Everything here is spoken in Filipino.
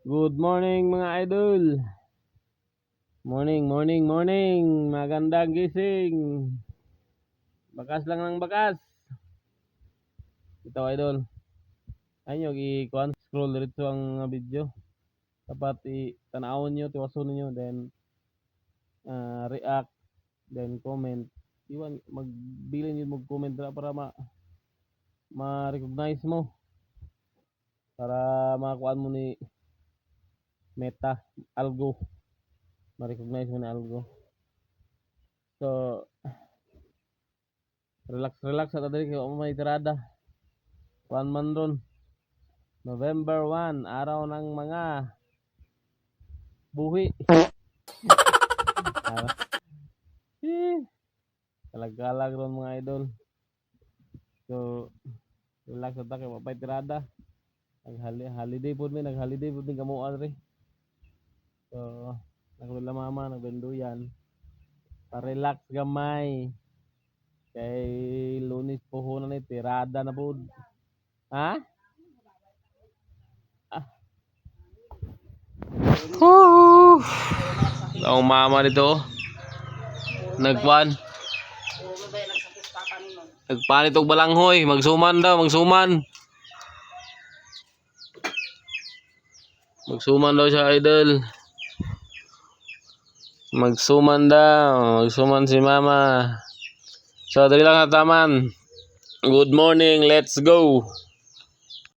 Good morning mga idol. Morning, morning, morning. Magandang gising. Bakas lang ng bakas. Ito idol. Ayun yung i-kuan scroll diretso ang video. Dapat i-tanawon nyo, tiwason nyo, then react, then comment. Iwan, magbilin yun mag-comment para ma-recognize mo. Para makakuan mo ni Meta, algo. Ma-recognize mo na algo. So, relax at dali kayo may tirada. One man ron. November 1, araw ng mga buhi. Kalag-kalag ron mga idol. So, relax at kayo mapay tirada. Holiday po mi, nag-holiday po mi kamuan rin. So, nakulila mama, nagbenduyan. Pa-relax gamay. Kay Lunes po ho na ni, tirada na po. Ha? Ang mama nito nagpan nagpanit og balanghoy, magsuman daw siya idol, magsuman si mama. So dali lang na taman. Good morning, let's go.